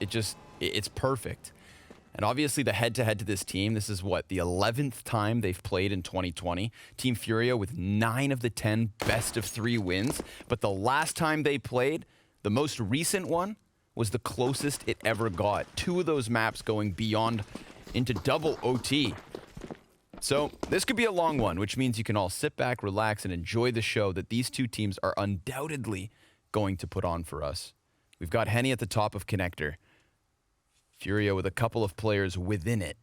It's perfect. And obviously the head-to-head to this team, this is what, the 11th time they've played in 2020. Team FURIA with 9 of the 10 best-of-3 wins. But the last time they played, the most recent one, was the closest it ever got. 2 of those maps going beyond into double OT. So this could be a long one, which means you can all sit back, relax, and enjoy the show that these two teams are undoubtedly going to put on for us. We've got Henny at the top of Connector. FURIA with a couple of players within it.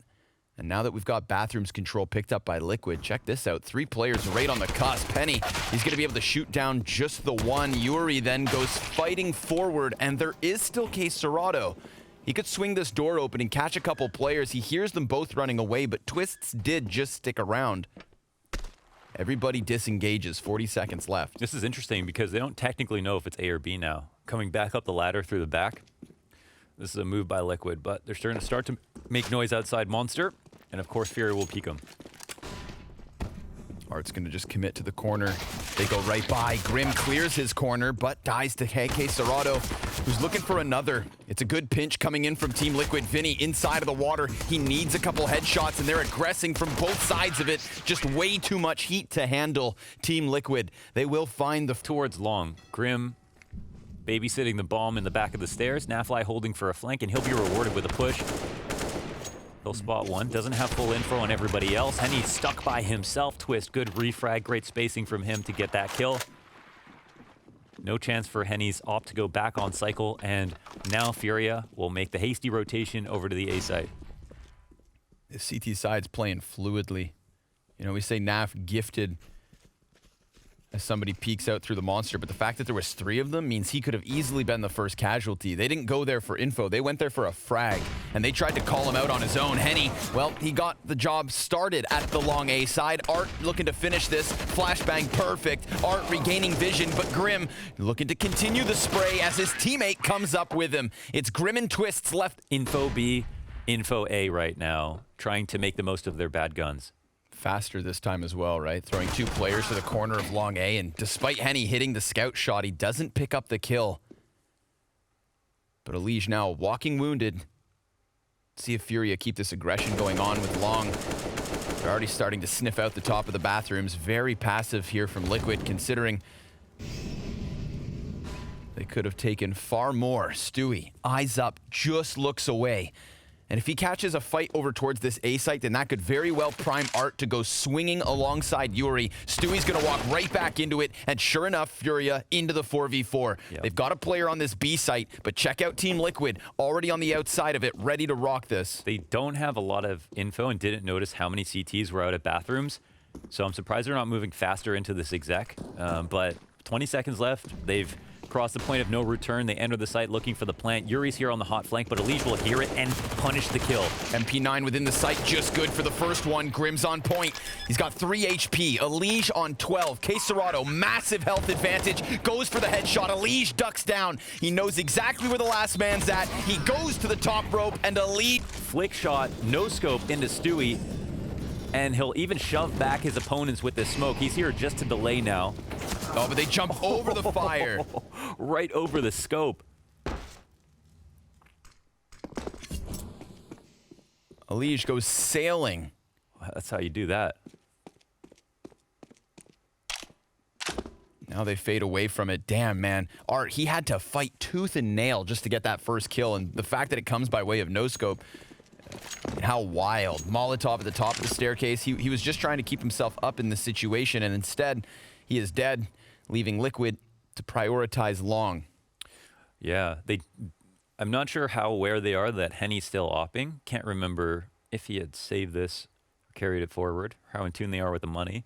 And now that we've got Bathrooms control picked up by Liquid, check this out. 3 players right on the cusp. Penny, he's going to be able to shoot down just the one. yuurih then goes fighting forward, and there is still KSCERATO. He could swing this door open and catch a couple players. He hears them both running away, but Twistzz did just stick around. Everybody disengages. 40 seconds left. This is interesting because they don't technically know if it's A or B now. Coming back up the ladder through the back. This is a move by Liquid, but they're starting to make noise outside Monster, and of course FURIA will peek him. Art's going to just commit to the corner. They go right by. Grim clears his corner, but dies to KSCERATO, who's looking for another. It's a good pinch coming in from Team Liquid. VINI inside of the water. He needs a couple headshots, and they're aggressing from both sides of it. Just way too much heat to handle Team Liquid. They will find the... Towards long. Grim babysitting the bomb in the back of the stairs. Nafly holding for a flank, and he'll be rewarded with a push. He'll spot one. Doesn't have full info on everybody else. Henny's stuck by himself. Twistzz, good refrag. Great spacing from him to get that kill. No chance for Henny's op to go back on cycle, and now FURIA will make the hasty rotation over to the A site. The CT side's playing fluidly. You know, we say Naf gifted as somebody peeks out through the Monster, but the fact that there was 3 of them means he could have easily been the first casualty. They didn't go there for info. They went there for a frag, and they tried to call him out on his own. Henny, well, he got the job started at the long A side. Art looking to finish this. Flashbang perfect. Art regaining vision, but Grim looking to continue the spray as his teammate comes up with him. It's Grim and Twistzz left. Info B, info A right now, trying to make the most of their bad guns. Faster this time as well, right? Throwing 2 players to the corner of long A, and despite Henny hitting the scout shot, he doesn't pick up the kill. But ELiGE now walking wounded. See if FURIA keep this aggression going on with long. They're already starting to sniff out the top of the bathrooms. Very passive here from Liquid, considering they could have taken far more. Stewie, eyes up, just looks away. And if he catches a fight over towards this A site, then that could very well prime Art to go swinging alongside yuurih. Stewie's going to walk right back into it, and sure enough, FURIA into the 4v4. Yep. They've got a player on this B site, but check out Team Liquid, already on the outside of it, ready to rock this. They don't have a lot of info and didn't notice how many CTs were out at bathrooms, so I'm surprised they're not moving faster into this exec. But 20 seconds left. They've crossed the point of no return. They enter the site looking for the plant. yuurih's here on the hot flank, but ELiGE will hear it and punish the kill. MP9 within the site, just good for the first one. Grim's on point. He's got 3 HP. ELiGE on 12. KSCERATO, massive health advantage. Goes for the headshot. ELiGE ducks down. He knows exactly where the last man's at. He goes to the top rope, and ELiGE... Flick shot, no scope into Stewie. And he'll even shove back his opponents with this smoke. He's here just to delay now. Oh, but they jump over the fire. Right over the scope. ELiGE goes sailing. That's how you do that. Now they fade away from it. Damn, man. Art, he had to fight tooth and nail just to get that first kill. And the fact that it comes by way of no scope, how wild. Molotov at the top of the staircase. He was just trying to keep himself up in this situation, and instead, he is dead, leaving Liquid to prioritize long. Yeah, I'm not sure how aware they are that Henny's still opping. Can't remember if he had saved this or carried it forward, how in tune they are with the money.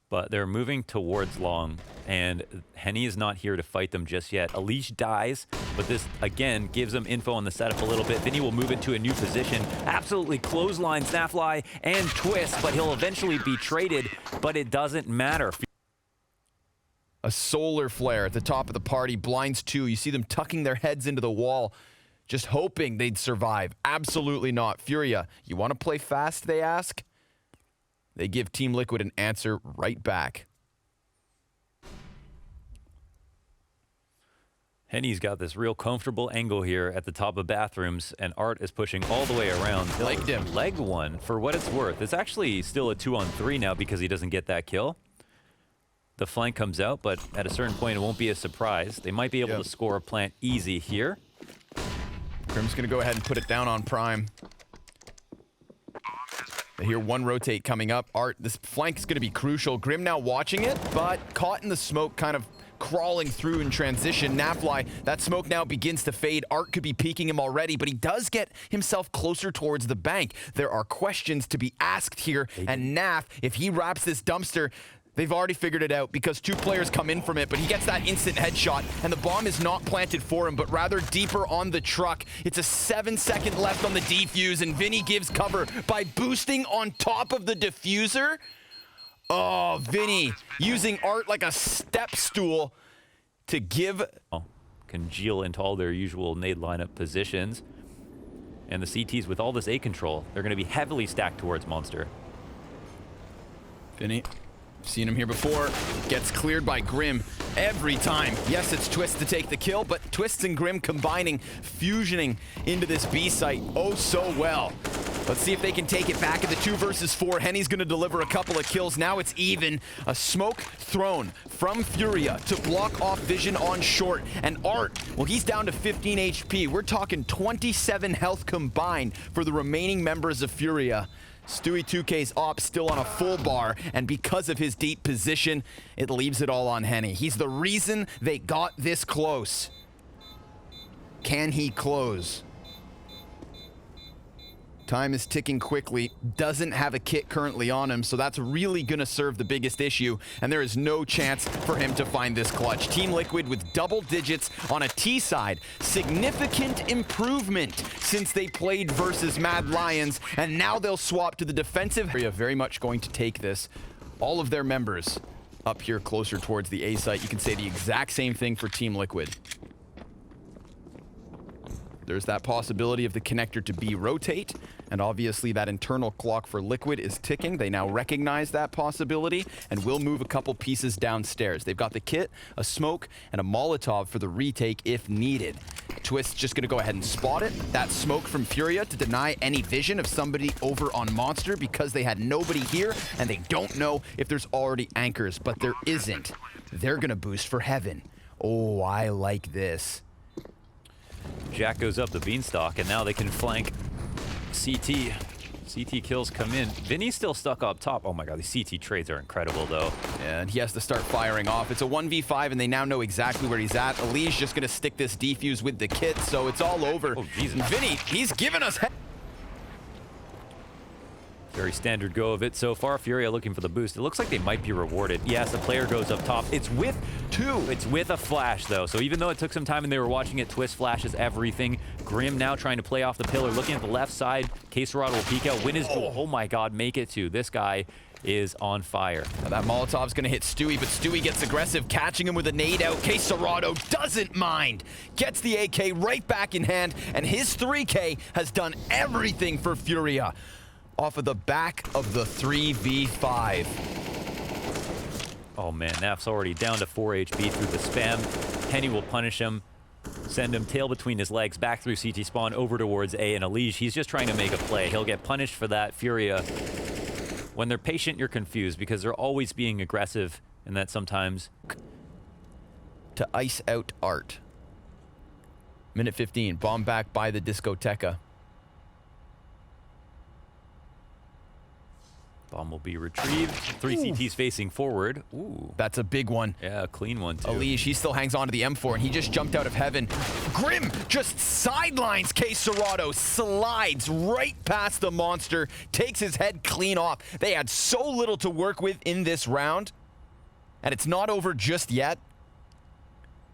But they're moving towards long, and Henny is not here to fight them just yet. ELiGE dies, but this, again, gives them info on the setup a little bit. VINI will move into a new position. Absolutely clotheslines Nafly and Twistzz, but he'll eventually be traded, but it doesn't matter. A solar flare at the top of the party, blinds 2. You see them tucking their heads into the wall, just hoping they'd survive. Absolutely not. FURIA, you want to play fast, they ask? They give Team Liquid an answer right back. Henny's got this real comfortable angle here at the top of bathrooms, and Art is pushing all the way around. Legged him. Leg one, for what it's worth. It's actually still a 2-on-3 now because he doesn't get that kill. The flank comes out, but at a certain point, it won't be a surprise. They might be able to score a plant easy here. Grim's going to go ahead and put it down on Prime. They hear one rotate coming up. Art, this flank is going to be crucial. Grim now watching it, but caught in the smoke, kind of crawling through in transition. Nafly, that smoke now begins to fade. Art could be peeking him already, but he does get himself closer towards the bank. There are questions to be asked here, and Naf, if he wraps this dumpster, they've already figured it out because two players come in from it, but he gets that instant headshot, and the bomb is not planted for him, but rather deeper on the truck. It's a 7-second left on the defuse, and Vinny gives cover by boosting on top of the diffuser. Oh, Vinny using Art like a step stool to give... congeal into all their usual nade lineup positions. And the CTs with all this A control, they're going to be heavily stacked towards Monster. Vinny, seen him here before, gets cleared by Grim every time. Yes, it's Twistzz to take the kill, but Twistzz and Grim combining, fusioning into this B site oh so well. Let's see if they can take it back at the 2 versus 4. Henny's going to deliver a couple of kills. Now it's even. A smoke thrown from FURIA to block off vision on short. And Art, well, he's down to 15 HP. We're talking 27 health combined for the remaining members of FURIA. Stewie 2K's op still on a full bar, and because of his deep position, it leaves it all on Henny. He's the reason they got this close. Can he close? Time is ticking quickly. Doesn't have a kit currently on him, so that's really going to serve the biggest issue, and there is no chance for him to find this clutch. Team Liquid with double digits on a T side. Significant improvement since they played versus Mad Lions, and now they'll swap to the defensive area. Very much going to take this. All of their members up here closer towards the A site. You can say the exact same thing for Team Liquid. There's that possibility of the connector to B rotate, and obviously that internal clock for Liquid is ticking. They now recognize that possibility and will move a couple pieces downstairs. They've got the kit, a smoke, and a Molotov for the retake if needed. Twistzz just gonna go ahead and spot it. That smoke from FURIA to deny any vision of somebody over on Monster because they had nobody here and they don't know if there's already anchors, but there isn't. They're gonna boost for heaven. Oh, I like this. Jack goes up the beanstalk, and now they can flank CT. CT kills come in. Vinny's still stuck up top. Oh my god, these CT trades are incredible, though. And he has to start firing off. It's a 1v5, and they now know exactly where he's at. ELiGE just going to stick this defuse with the kit, so it's all over. Oh, Jesus. And Vinny, he's giving us... Very standard go of it so far. FURIA looking for the boost. It looks like they might be rewarded. Yes, a player goes up top. It's with 2. It's with a flash, though. So even though it took some time and they were watching it, Twistzz flashes everything. Grim now trying to play off the pillar. Looking at the left side. KSCERATO will peek out. Win his duel. Oh my god, make it 2. This guy is on fire. Now that Molotov's going to hit Stewie, but Stewie gets aggressive, catching him with a nade out. KSCERATO doesn't mind. Gets the AK right back in hand, and his 3K has done everything for FURIA. Off of the back of the 3v5. Oh man, Naf's already down to 4 HP through the spam. Henny will punish him, send him tail between his legs, back through CT spawn, over towards A, and ELiGE, he's just trying to make a play. He'll get punished for that. FURIA, when they're patient, you're confused because they're always being aggressive, and that sometimes... To ice out Art. Minute 15, bomb back by the Discoteca. Bomb will be retrieved. 3 CTs facing forward. Ooh. That's a big one. Yeah, a clean one, too. ELiGE, he still hangs on to the M4, and he just jumped out of heaven. Grim just sidelines KSCERATO, slides right past the Monster, takes his head clean off. They had so little to work with in this round, and it's not over just yet.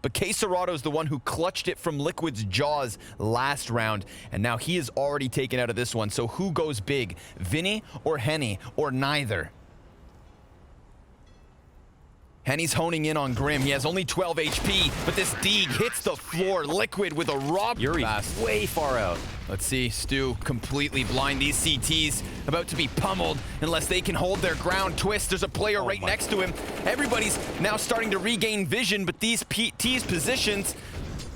But KSCERATO's the one who clutched it from Liquid's jaws last round, and now he is already taken out of this one. So who goes big? Vinny or Henny, or neither? Henny's honing in on Grim. He has only 12 HP, but this Deeg hits the floor. Liquid with a rob pass. Yuurih way far out. Let's see, Stu completely blind. These CTs about to be pummeled unless they can hold their ground. Twistzz, there's a player right next to him. Everybody's now starting to regain vision, but these PT's positions,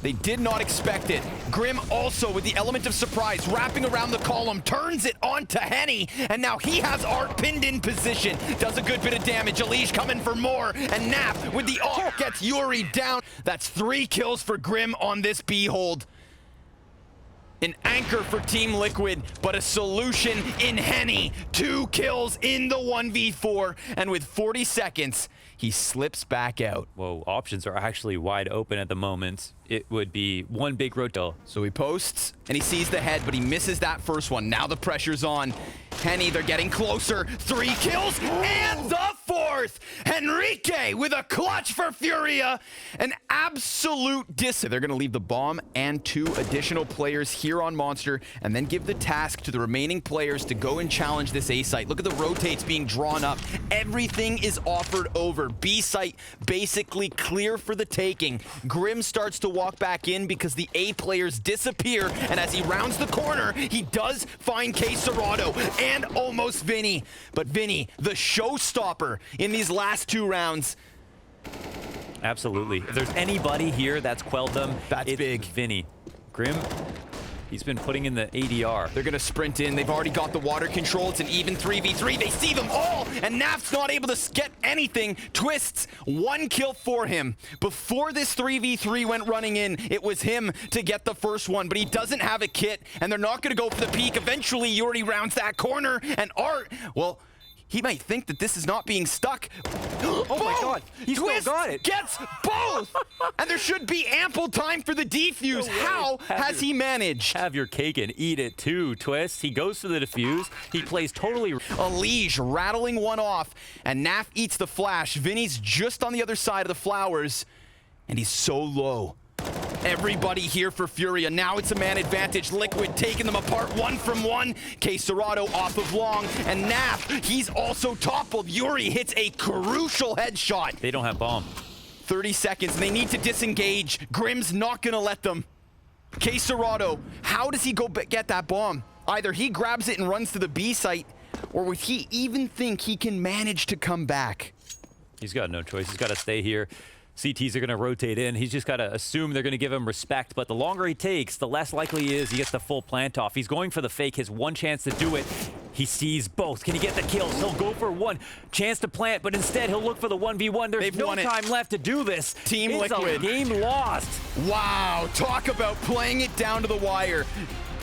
They did not expect it. Grim also with the element of surprise, wrapping around the column, turns it onto Henny, and now he has Art pinned in position. Does a good bit of damage. ELiGE coming for more, and Nap with the ult gets yuurih down. That's 3 kills for Grim on this B hold. An anchor for Team Liquid, but a solution in Henny. 2 kills in the 1v4, and with 40 seconds, he slips back out. Whoa, options are actually wide open at the moment. It would be one big roto. So he posts, and he sees the head, but he misses that first one. Now the pressure's on. Henny, they're getting closer. 3 kills, and the 4th! Henrique with a clutch for FURIA. An absolute They're gonna leave the bomb and 2 additional players here on Monster, and then give the task to the remaining players to go and challenge this A site. Look at the rotates being drawn up. Everything is offered over. B site basically clear for the taking. Grim starts to walk back in because the A players disappear, and as he rounds the corner, he does find KSCERATO and almost VINI. But VINI, the showstopper in these last 2 rounds. Absolutely. If there's anybody here that's quelled them, That's it's big. VINI. Grim, he's been putting in the ADR. They're gonna sprint in. They've already got the water control. It's an even 3v3. They see them all, and Nap's not able to get anything. Twistzz, 1 kill for him. Before this 3v3 went running in, it was him to get the first one, but he doesn't have a kit, and they're not gonna go for the peek. Eventually, yuurih rounds that corner, and Art, well, he might think that this is not being stuck. Oh my God, he still Twistzz got it. Gets both! And there should be ample time for the defuse. How has he managed? Have your cake and eat it too, Twistzz. He goes for the defuse. He plays totally. ELiGE rattling one off, and Naf eats the flash. Vinny's just on the other side of the flowers, and he's so low. Everybody here for FURIA. Now it's a man advantage. Liquid taking them apart 1 from 1. KSCERATO off of long, and Naf, he's also toppled. yuurih hits a crucial headshot. They don't have bomb. 30 seconds, and they need to disengage. Grim's not gonna let them. KSCERATO, how does he go get that bomb? Either he grabs it and runs to the B site, or would he even think he can manage to come back? He's got no choice. He's got to stay here. CTs are going to rotate in. He's just got to assume they're going to give him respect, but the longer he takes, the less likely he is he gets the full plant off. He's going for the fake, his one chance to do it. He sees both. Can he get the kills? He'll go for one chance to plant, but instead he'll look for the 1v1. There's no time left to do this. Team It's Liquid. A game lost. Wow, talk about playing it down to the wire.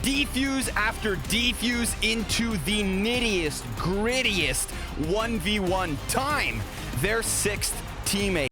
Defuse after defuse into the nittiest, grittiest 1v1 time. Their 6th teammate.